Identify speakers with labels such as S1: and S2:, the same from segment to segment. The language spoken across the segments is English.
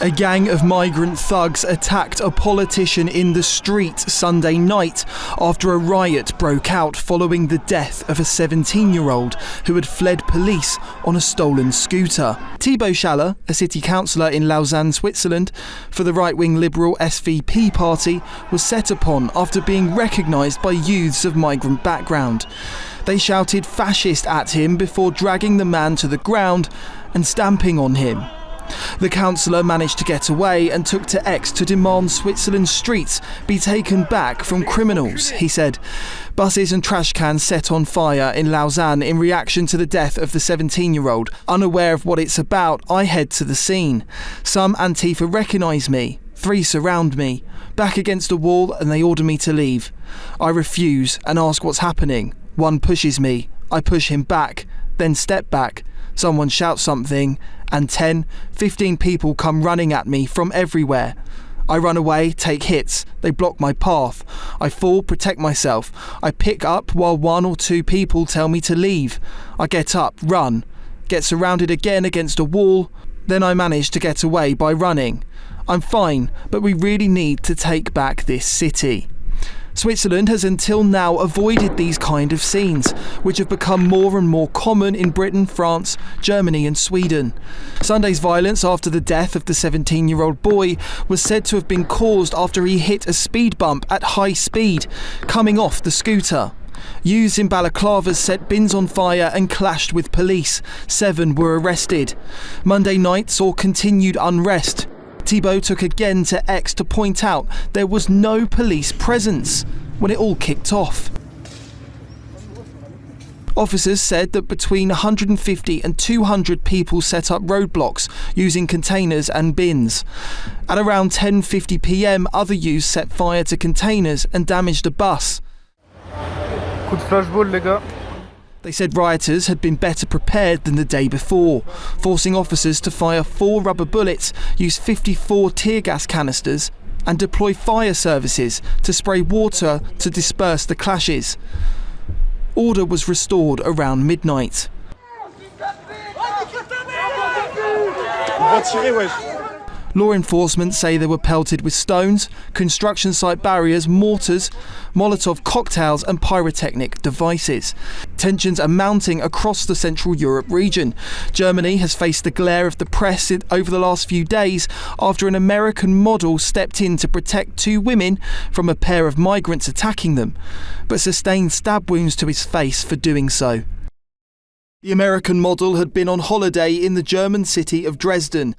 S1: A gang of migrant thugs attacked a politician in the street Sunday night after a riot broke out following the death of a 17-year-old who had fled police on a stolen scooter. Thibault Schaller, a city councillor in Lausanne, Switzerland, for the right-wing Liberal SVP party, was set upon after being recognised by youths of migrant background. They shouted fascist at him before dragging the man to the ground and stamping on him. The councillor managed to get away and took to X to demand Switzerland's streets be taken back from criminals, he said. Buses and trash cans set on fire in Lausanne in reaction to the death of the 17-year-old. Unaware of what it's about, I head to the scene. Some Antifa recognise me. 3 surround me, back against a wall, and they order me to leave. I refuse and ask what's happening. 1 pushes me. I push him back, then step back. Someone shouts something, and 10, 15 people come running at me from everywhere. I run away, take hits. They block my path. I fall, protect myself. I pick up while 1 or 2 people tell me to leave. I get up, run, get surrounded again against a wall. Then I manage to get away by running. I'm fine, but we really need to take back this city. Switzerland has until now avoided these kind of scenes, which have become more and more common in Britain, France, Germany and Sweden. Sunday's violence after the death of the 17-year-old boy was said to have been caused after he hit a speed bump at high speed, coming off the scooter. Youths in balaclavas set bins on fire and clashed with police. 7 were arrested. Monday night saw continued unrest. Thibault took again to X to point out there was no police presence when it all kicked off. Officers said that between 150 and 200 people set up roadblocks using containers and bins. At around 10:50 p.m, other youths set fire to containers and damaged a bus.
S2: Coup de flashball, les gars.
S1: They said rioters had been better prepared than the day before, forcing officers to fire 4 rubber bullets, use 54 tear gas canisters and deploy fire services to spray water to disperse the clashes. Order was restored around midnight. Law enforcement say they were pelted with stones, construction site barriers, mortars, Molotov cocktails and pyrotechnic devices. Tensions are mounting across the Central Europe region. Germany has faced the glare of the press over the last few days after an American model stepped in to protect 2 women from a pair of migrants attacking them, but sustained stab wounds to his face for doing so. The American model had been on holiday in the German city of Dresden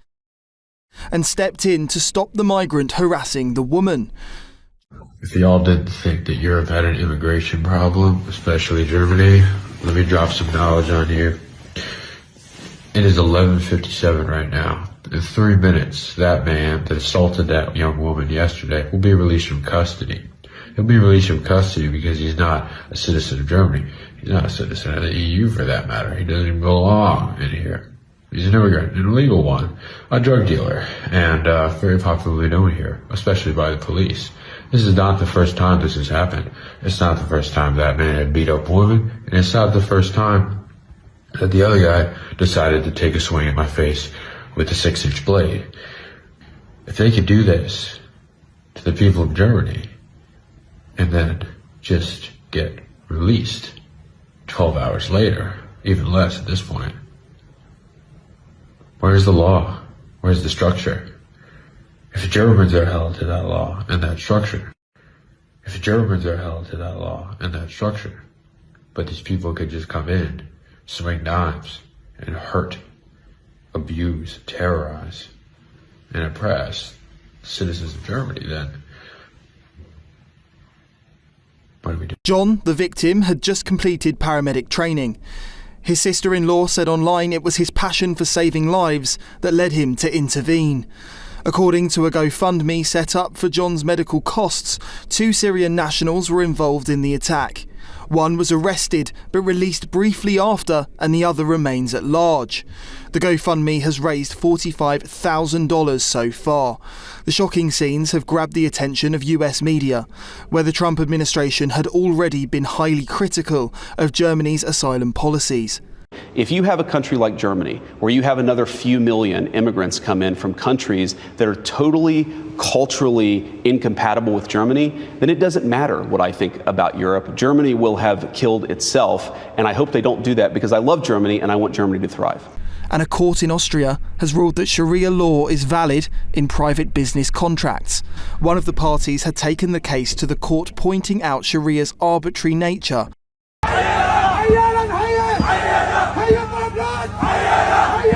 S1: and stepped in to stop the migrant harassing the woman.
S3: If y'all didn't think that Europe had an immigration problem, especially Germany, let me drop some knowledge on you. It is 11:57 right now. In 3 minutes, that man that assaulted that young woman yesterday will be released from custody. He'll be released from custody because he's not a citizen of Germany. He's not a citizen of the EU for that matter. He doesn't even belong in here. He's an immigrant, an illegal one, a drug dealer, and very popularly known here, especially by the police. This is not the first time this has happened. It's not the first time that man had beat up women, and it's not the first time that the other guy decided to take a swing at my face with a 6-inch blade. If they could do this to the people of Germany and then just get released 12 hours later, even less at this point, where's the law? Where's the structure? If the Germans are held to that law and that structure, but these people could just come in, swing knives, and hurt, abuse, terrorize, and oppress citizens of Germany, then what do we do?
S1: John, the victim, had just completed paramedic training. His sister-in-law said online it was his passion for saving lives that led him to intervene. According to a GoFundMe set up for John's medical costs, 2 Syrian nationals were involved in the attack. 1 was arrested but released briefly after, and the other remains at large. The GoFundMe has raised $45,000 so far. The shocking scenes have grabbed the attention of US media, where the Trump administration had already been highly critical of Germany's asylum policies.
S4: If you have a country like Germany, where you have another few million immigrants come in from countries that are totally culturally incompatible with Germany, then it doesn't matter what I think about Europe. Germany will have killed itself, and I hope they don't do that because I love Germany and I want Germany to thrive.
S1: And a court in Austria has ruled that Sharia law is valid in private business contracts. One of the parties had taken the case to the court, pointing out Sharia's arbitrary nature.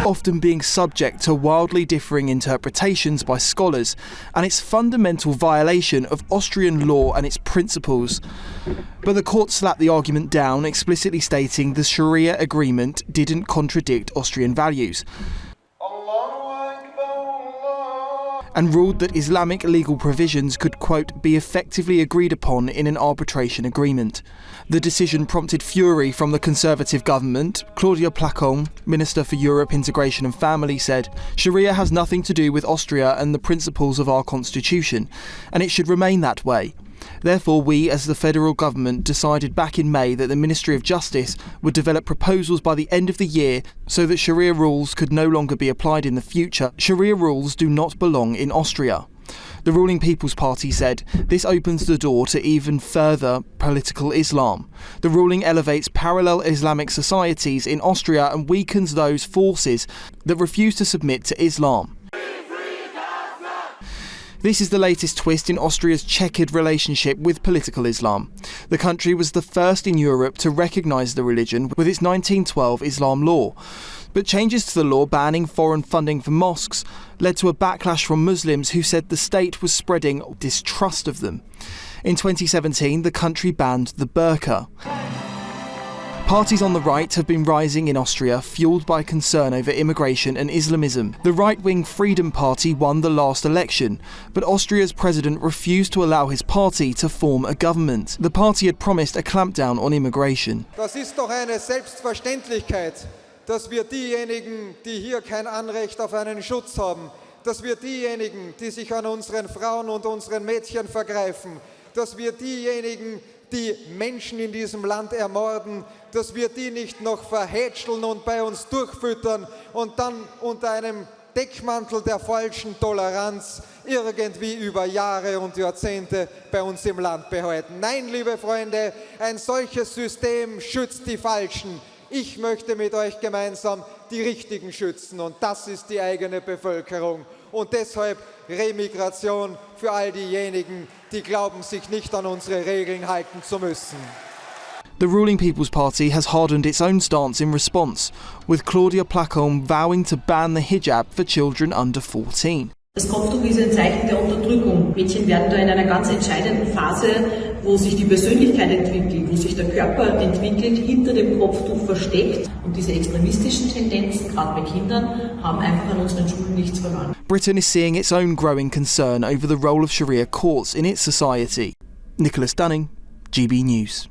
S1: Often being subject to wildly differing interpretations by scholars, and its fundamental violation of Austrian law and its principles. But the court slapped the argument down, explicitly stating the Sharia agreement didn't contradict Austrian values, and ruled that Islamic legal provisions could, quote, be effectively agreed upon in an arbitration agreement. The decision prompted fury from the Conservative government. Claudia Placon, Minister for Europe, Integration and Family, said, "Sharia has nothing to do with Austria and the principles of our constitution, and it should remain that way. Therefore, we, as the federal government, decided back in May that the Ministry of Justice would develop proposals by the end of the year so that Sharia rules could no longer be applied in the future. Sharia rules do not belong in Austria." The ruling People's Party said this opens the door to even further political Islam. The ruling elevates parallel Islamic societies in Austria and weakens those forces that refuse to submit to Islam. This is the latest twist in Austria's checkered relationship with political Islam. The country was the first in Europe to recognise the religion with its 1912 Islam law. But changes to the law banning foreign funding for mosques led to a backlash from Muslims who said the state was spreading distrust of them. In 2017, the country banned the burqa. Parties on the right have been rising in Austria, fuelled by concern over immigration and Islamism. The right-wing Freedom Party won the last election, but Austria's president refused to allow his party to form a government. The party had promised a clampdown on immigration.
S5: Das ist doch eine Selbstverständlichkeit, dass wir diejenigen, die hier kein Anrecht auf einen Schutz haben, dass wir diejenigen, die sich an unseren Frauen und unseren Mädchen vergreifen, dass wir diejenigen, die Menschen in diesem Land ermorden, dass wir die nicht noch verhätscheln und bei uns durchfüttern und dann unter einem Deckmantel der falschen Toleranz irgendwie über Jahre und Jahrzehnte bei uns im Land behalten. Nein, liebe Freunde, ein solches System schützt die Falschen. Ich möchte mit euch gemeinsam die Richtigen schützen und das ist die eigene Bevölkerung. Und deshalb Remigration für all diejenigen, die glauben, sich nicht an unsere Regeln halten zu müssen.
S1: The ruling People's Party has hardened its own stance in response, with Claudia Placon vowing to ban the hijab for children under 14.
S6: Das Kopftuch ist ein Zeichen der Unterdrückung. Mädchen werden da in einer ganz entscheidenden Phase, wo sich die Persönlichkeit entwickelt, wo sich der Körper entwickelt, hinter dem Kopftuch versteckt. Und diese extremistischen Tendenzen, gerade bei Kindern, haben einfach an unseren Schulen nichts verloren.
S1: Britain is seeing its own growing concern over the role of Sharia courts in its society. Nicholas Dunning, GB News.